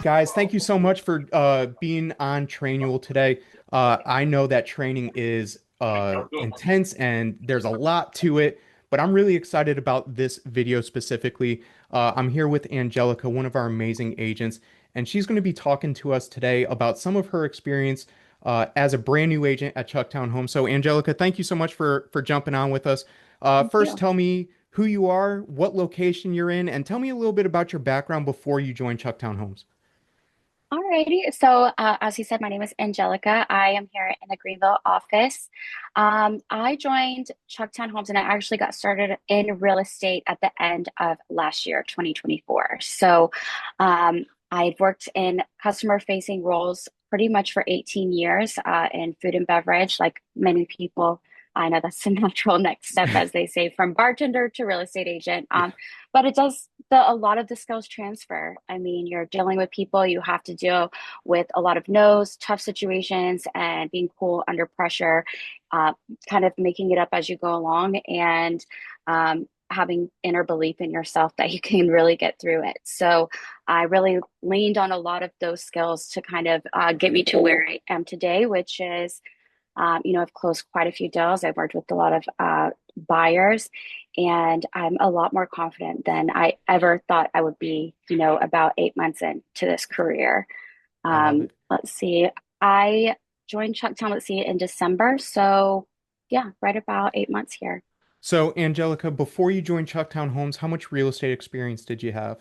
Guys, thank you so much for being on Trainual today. I know that training is intense and there's a lot to it, but I'm really excited about this video specifically. I'm here with Angelica, one of our amazing agents, and she's going to be talking to us today about some of her experience as a brand new agent at Chucktown Homes. So, Angelica, thank you so much for jumping on with us. Thank First, you. tell me who you are, what location you're in, and tell me a little bit about your background before you joined Chucktown Homes. Alrighty. As you said, my name is Angelica. I am here in the Greenville office. I joined Chucktown Homes and I actually got started in real estate at the end of last year, 2024. I'd worked in customer facing roles pretty much for 18 years in food and beverage, like many people. I know that's the natural next step, as they say, from bartender to real estate agent. Yeah. But it does a lot of the skills transfer. I mean, you're dealing with people, you have to deal with a lot of no's, tough situations, and being cool under pressure, uh, kind of making it up as you go along, and having inner belief in yourself that you can really get through it. So I really leaned on a lot of those skills to kind of get me to where I am today, which is I've closed quite a few deals. I've worked with a lot of buyers, and I'm a lot more confident than I ever thought I would be, about 8 months into this career. I love it. Let's see. I joined Chucktown, let's see, in December. So, yeah, right about 8 months here. So, Angelica, before you joined Chucktown Homes, how much real estate experience did you have?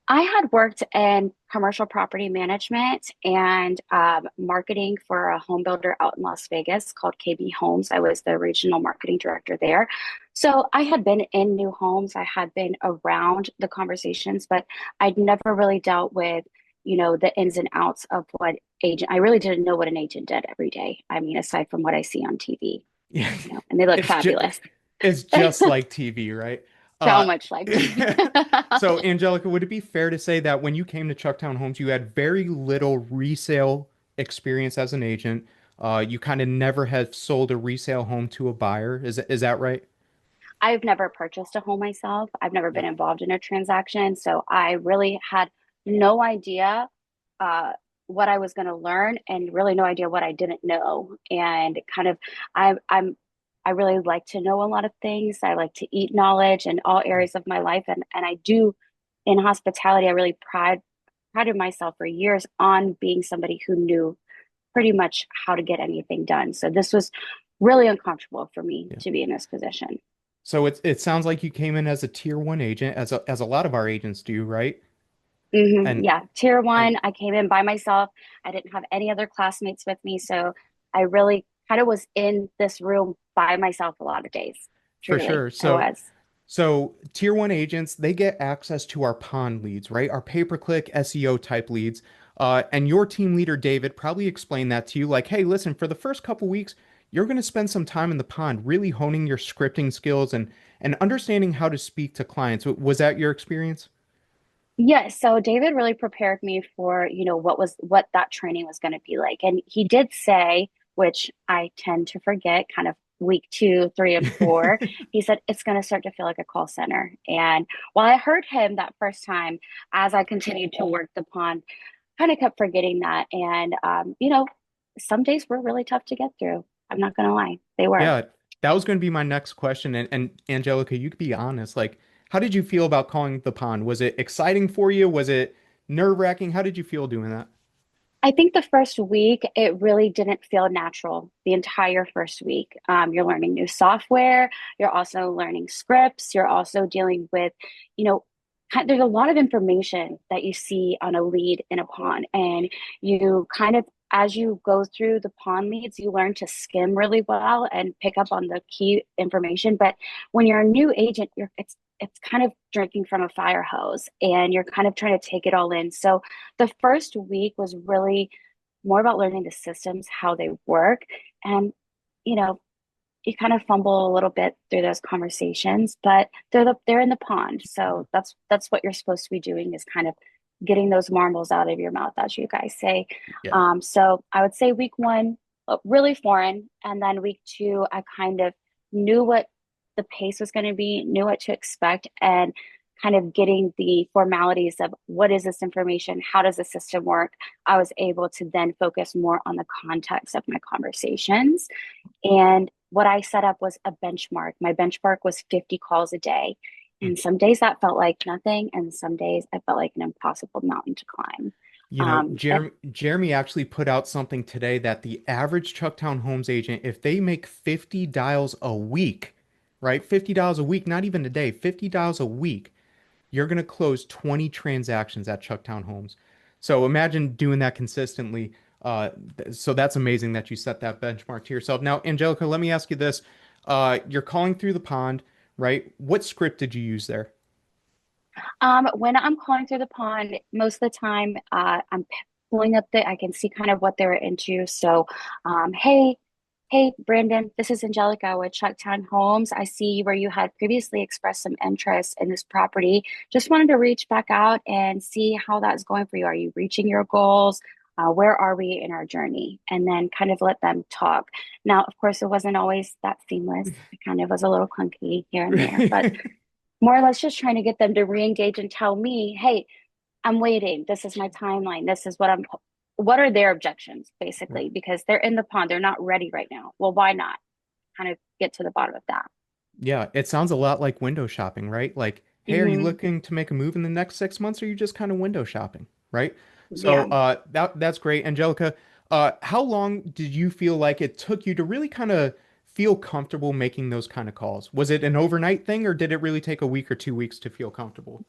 I had worked in commercial property management and marketing for a home builder out in Las Vegas called KB Homes. I was the regional marketing director there. So I had been in new homes, I had been around the conversations, but I'd never really dealt with, the ins and outs of what agent, I really didn't know what an agent did every day. I mean, aside from what I see on TV, Yeah, and they look it's just fabulous. it's just like TV, right? So Uh, much like TV. so, Angelica, would it be fair to say that when you came to Chucktown Homes, you had very little resale experience as an agent? You kind of never have sold a resale home to a buyer. Is that right? I've never purchased a home myself. I've never been Yeah, involved in a transaction. So I really had no idea uh, what I was going to learn and really no idea what I didn't know. And kind of, I really like to know a lot of things. I like to eat knowledge in all areas of my life. And I do in hospitality, I really prided myself for years on being somebody who knew pretty much how to get anything done. So this was really uncomfortable for me yeah. to be in this position. So it sounds like you came in as a tier one agent, as a lot of our agents do, right? And Yeah, tier and one, I came in by myself. I didn't have any other classmates with me. So I really kind of was in this room by myself a lot of days. for Truly, sure. I was. So tier one agents, they get access to our pond leads, right? Our pay-per-click SEO type leads. And your team leader, David, probably explained that to you like, hey, listen, for the first couple weeks, you're going to spend some time in the pond, really honing your scripting skills and understanding how to speak to clients. Was that your experience? Yes, so David really prepared me for, what that training was going to be like. And he did say, which I tend to forget, kind of week two, three, and four, he said it's going to start to feel like a call center. And while I heard him that first time, as I continued to work the pond, kind of kept forgetting that. And some days were really tough to get through. I'm not going to lie, they were. Yeah, that was going to be my next question. And Angelica, you could be honest. Like, how did you feel about calling the pond? Was it exciting for you? Was it nerve-wracking? How did you feel doing that? I think the first week, it really didn't feel natural. The entire first week, you're learning new software. You're also learning scripts. You're also dealing with, you know, there's a lot of information that you see on a lead in a pawn, and you kind of, as you go through the pawn leads, you learn to skim really well and pick up on the key information. But when you're a new agent, it's kind of drinking from a fire hose, and you're kind of trying to take it all in. So the first week was really more about learning the systems, how they work. And, you know, you kind of fumble a little bit through those conversations, but they're in the pond. So that's what you're supposed to be doing, is kind of getting those marbles out of your mouth, as you guys say. Yeah. So I would say week one, really foreign. And then week two, I kind of knew what the pace was going to be, knew what to expect. And kind of getting the formalities of what is this information, how does the system work, I was able to then focus more on the context of my conversations. And what I set up was a benchmark. My benchmark was 50 calls a day. And some days that felt like nothing, and some days I felt like an impossible mountain to climb. You know, And Jeremy actually put out something today that the average Chucktown Homes agent, if they make 50 dials a week, right? 50 dials a week, not even a day, 50 dials a week, you're going to close 20 transactions at Chucktown Homes. So imagine doing that consistently. So that's amazing that you set that benchmark to yourself. Now, Angelica, let me ask you this. You're calling through the pond, right? What script did you use there? when I'm calling through the pond, most of the time, pulling up I can see kind of what they're into. So, hey, Brandon, this is Angelica with Chucktown Homes. I see where you had previously expressed some interest in this property. Just wanted to reach back out and see how that's going for you. Are you reaching your goals? Where are we in our journey? And then kind of let them talk. Now, of course, it wasn't always that seamless. It kind of was a little clunky here and there, but more or less just trying to get them to re-engage and tell me, hey, I'm waiting. This is my timeline. This is what are their objections, basically, because they're in the pond. They're not ready right now. Well, why not? Kind of get to the bottom of that. Yeah, it sounds a lot like window shopping, right? Like, hey, are you Hmm. looking to make a move in the next 6 months, or are you just kind of window shopping, right? So Yeah. that's great. Angelica, how long did you feel like it took you to really kind of feel comfortable making those kind of calls? Was it an overnight thing, or did it really take a week or 2 weeks to feel comfortable?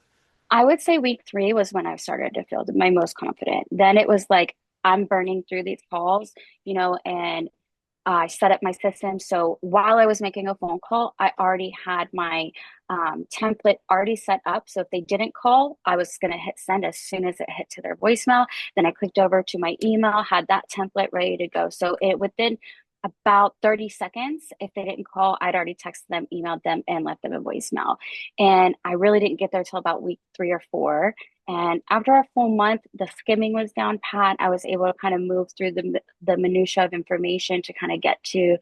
I would say week three was when I started to feel my most confident. Then it was like, I'm burning through these calls, and I set up my system. So while I was making a phone call, I already had my template already set up. So if they didn't call, I was going to hit send as soon as it hit to their voicemail. Then I clicked over to my email, had that template ready to go. So it within about 30 seconds, if they didn't call, I'd already texted them, emailed them, and left them a voicemail. And I really didn't get there till about week 3 or 4. And after a full month, the skimming was down pat. I was able to kind of move through the minutia of information to kind of get to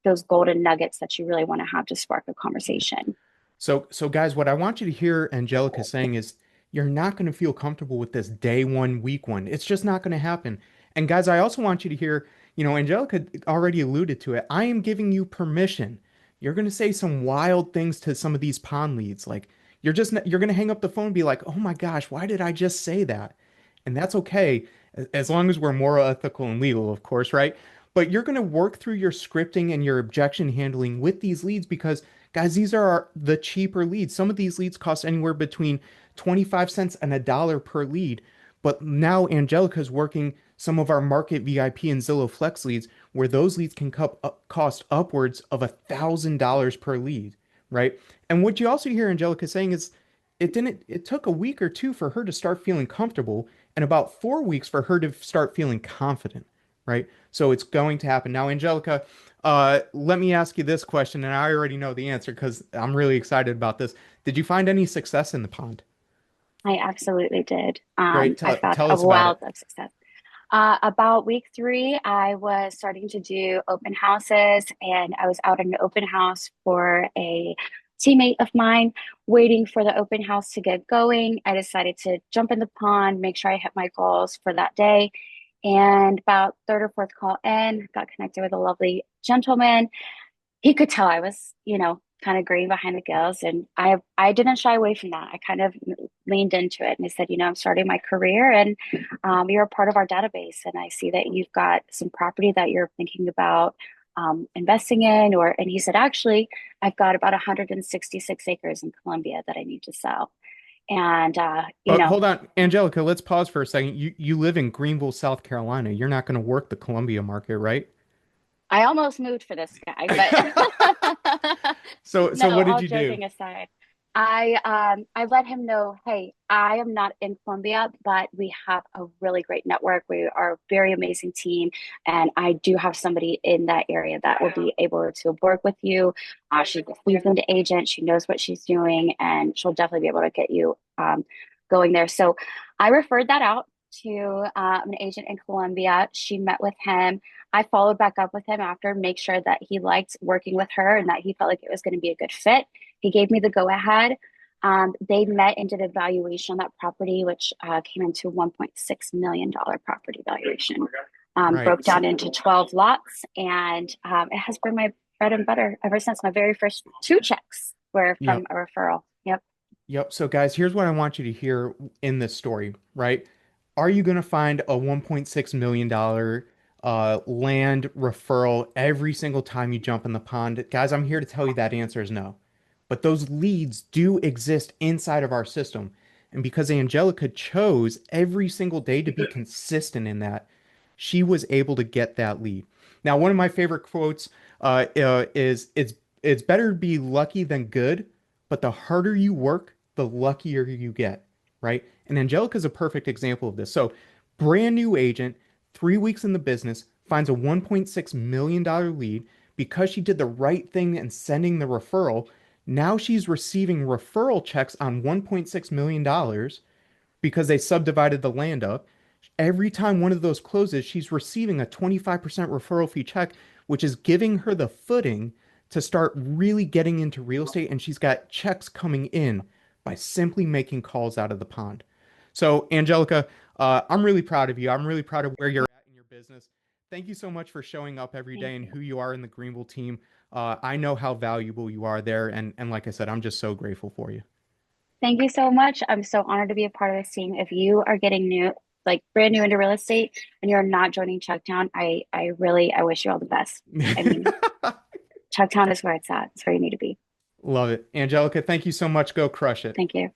those golden nuggets that you really want to have to spark a conversation. So guys, what I want you to hear Angelica saying is you're not going to feel comfortable with this day one, week one. It's just not going to happen. And guys, I also want you to hear, Angelica already alluded to it. I am giving you permission. You're going to say some wild things to some of these pond leads. Like you're going to hang up the phone and be like, "Oh my gosh, why did I just say that?" And that's okay as long as we're moral, ethical, and legal, of course, right? But you're going to work through your scripting and your objection handling with these leads because guys, these are the cheaper leads. Some of these leads cost anywhere between 25 cents and $1 per lead. But now Angelica's working some of our market VIP and Zillow Flex leads where those leads can cost upwards of $1,000 per lead, right? And what you also hear Angelica saying is it took a week or two for her to start feeling comfortable and about 4 weeks for her to start feeling confident, right? So it's going to happen. Now, Angelica, let me ask you this question, and I already know the answer because I'm really excited about this. Did you find any success in the pond? I absolutely did. Great. I Tell, found tell a us about wealth it. of success. About week 3, I was starting to do open houses, and I was out at an open house for a teammate of mine, waiting for the open house to get going. I decided to jump in the pond, make sure I hit my goals for that day. And about third or fourth call in, got connected with a lovely gentleman. He could tell I was, kind of green behind the gills, and I didn't shy away from that. I kind of leaned into it, and I said, I'm starting my career, and you're a part of our database, and I see that you've got some property that you're thinking about investing in, and he said, actually, I've got about 166 acres in Colombia that I need to sell, and But hold on, Angelica, let's pause for a second. You live in Greenville, South Carolina. You're not going to work the Columbia market, right? I almost moved for this guy, but So no, what did all you do? joking aside, I let him know, hey, I am not in Colombia, but we have a really great network. We are a very amazing team, and I do have somebody in that area that will be able to work with you. She's a seasoned agent. She knows what she's doing, and she'll definitely be able to get you going there. So I referred that out to an agent in Colombia. She met with him. I followed back up with him after, make sure that he liked working with her and that he felt like it was going to be a good fit. He gave me the go ahead. They met and did a valuation on that property, which came into $1.6 million property valuation. Right. Broke down into 12 lots, and it has been my bread and butter ever since. My very first two checks were from Yep. a referral. Yep. Yep. So, guys, here's what I want you to hear in this story, right? Are you going to find a $1.6 million land referral every single time you jump in the pond? Guys, I'm here to tell you that answer is no. But those leads do exist inside of our system. And because Angelica chose every single day to be consistent in that, she was able to get that lead. Now, one of my favorite quotes is it's better to be lucky than good, but the harder you work, the luckier you get, right? And Angelica is a perfect example of this. So, brand new agent, 3 weeks in the business, finds a $1.6 million lead because she did the right thing in sending the referral. Now she's receiving referral checks on $1.6 million because they subdivided the land up. Every time one of those closes, she's receiving a 25% referral fee check, which is giving her the footing to start really getting into real estate. And she's got checks coming in by simply making calls out of the pond. So, Angelica, I'm really proud of you. I'm really proud of where you're at in your business. Thank you so much for showing up every Thank day and you. who you are in the Greenville team. I know how valuable you are there. And like I said, I'm just so grateful for you. Thank you so much. I'm so honored to be a part of this team. If you are getting new, like brand new into real estate and you're not joining Chucktown, I wish you all the best. I mean, Chucktown is where it's at. It's where you need to be. Love it. Angelica, thank you so much. Go crush it. Thank you.